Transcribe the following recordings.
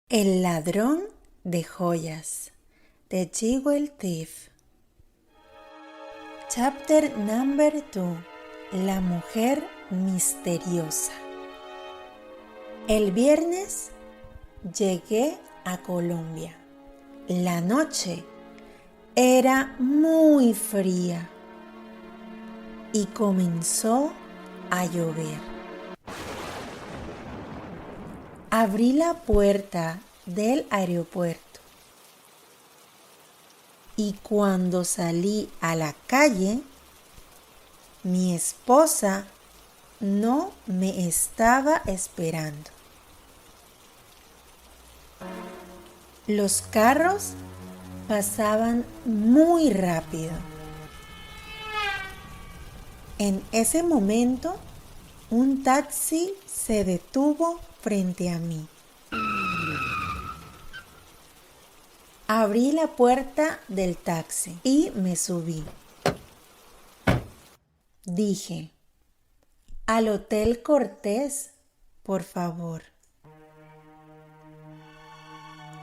El ladrón de joyas de Jewel Thief. Chapter number 2. La mujer misteriosa. El viernes llegué a Colombia. La noche era muy fría y comenzó a llover. Abrí la puerta del aeropuerto y cuando salí a la calle, mi esposa no me estaba esperando. Los carros pasaban muy rápido. En ese momento, un taxi se detuvo frente a mí. Abrí la puerta del taxi y me subí. Dije, al Hotel Cortés, por favor.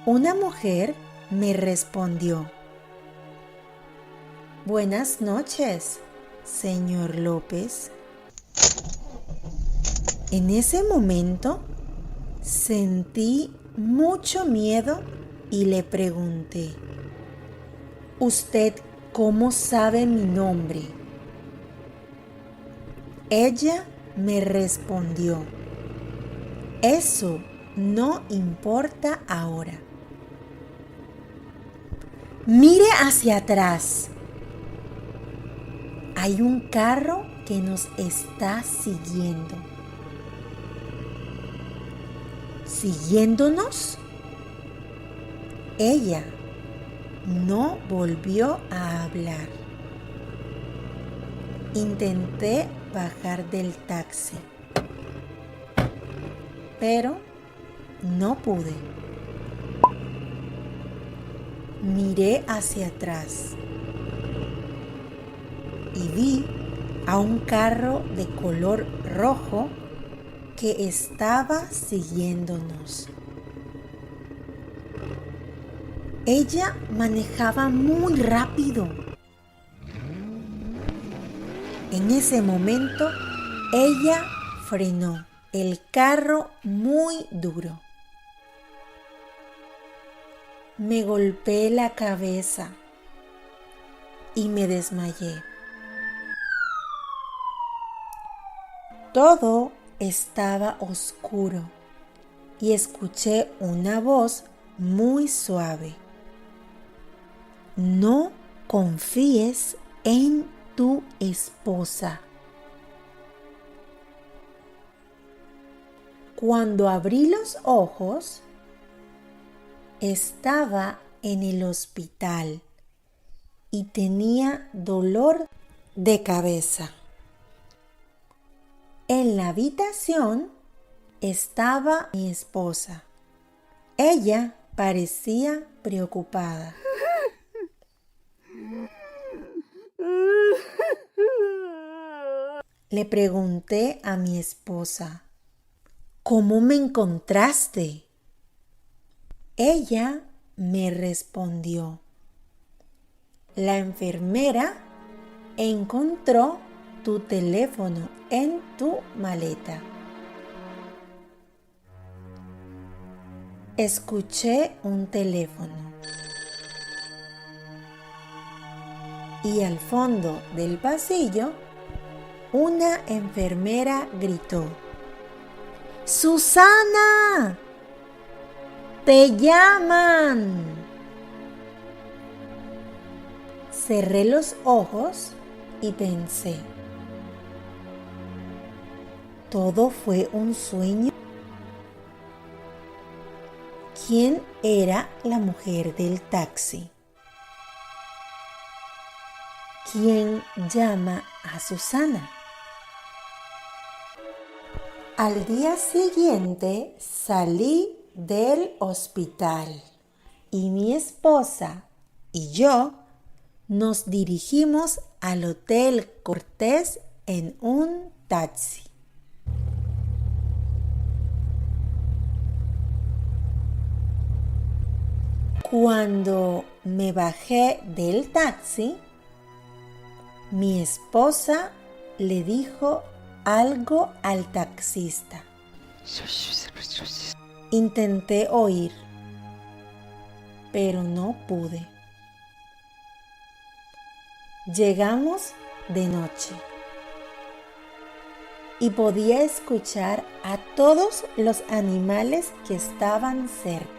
Una mujer me respondió, buenas noches, señor López. En ese momento sentí mucho miedo y le pregunté, ¿usted cómo sabe mi nombre? Ella me respondió, eso no importa ahora. Mire hacia atrás. Hay un carro que nos está siguiendo. ¿Siguiéndonos? Ella no volvió a hablar. Intenté bajar del taxi, pero no pude. Miré hacia atrás y vi a un carro de color rojo que estaba siguiéndonos. Ella manejaba muy rápido. En ese momento, ella frenó el carro muy duro. Me golpeé la cabeza y me desmayé. Todo estaba oscuro y escuché una voz muy suave. No confíes en tu esposa. Cuando abrí los ojos, estaba en el hospital y tenía dolor de cabeza. En la habitación estaba mi esposa. Ella parecía preocupada. Le pregunté a mi esposa, ¿cómo me encontraste? Ella me respondió, la enfermera encontró tu teléfono en tu maleta. Escuché un teléfono y al fondo del pasillo una enfermera gritó, ¡Susana! ¡Te llaman! Cerré los ojos y pensé, ¿todo fue un sueño? ¿Quién era la mujer del taxi? ¿Quién llama a Susana? Al día siguiente salí del hospital y mi esposa y yo nos dirigimos al Hotel Cortés en un taxi. Cuando me bajé del taxi, mi esposa le dijo algo al taxista. Intenté oír, pero no pude. Llegamos de noche y podía escuchar a todos los animales que estaban cerca.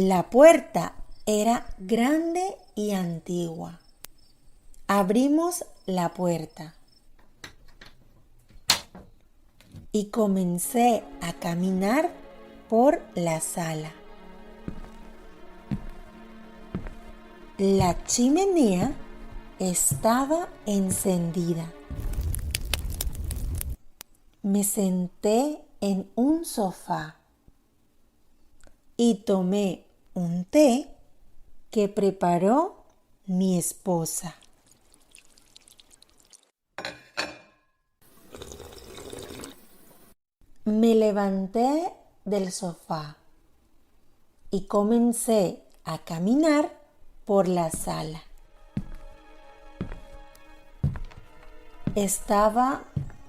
La puerta era grande y antigua. Abrimos la puerta y comencé a caminar por la sala. La chimenea estaba encendida. Me senté en un sofá y tomé un té que preparó mi esposa. Me levanté del sofá y comencé a caminar por la sala. Estaba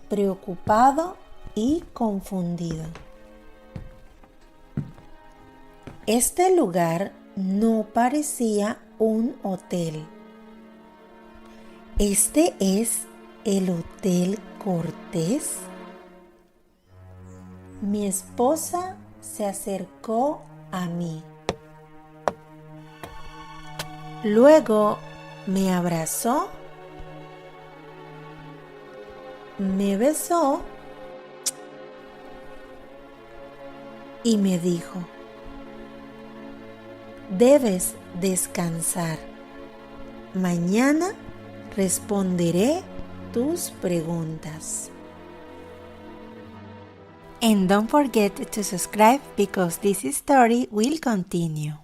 preocupado y confundido. Este lugar no parecía un hotel. ¿Este es el Hotel Cortés? Mi esposa se acercó a mí. Luego me abrazó, me besó y me dijo: debes descansar. Mañana responderé tus preguntas. And don't forget to subscribe because this story will continue.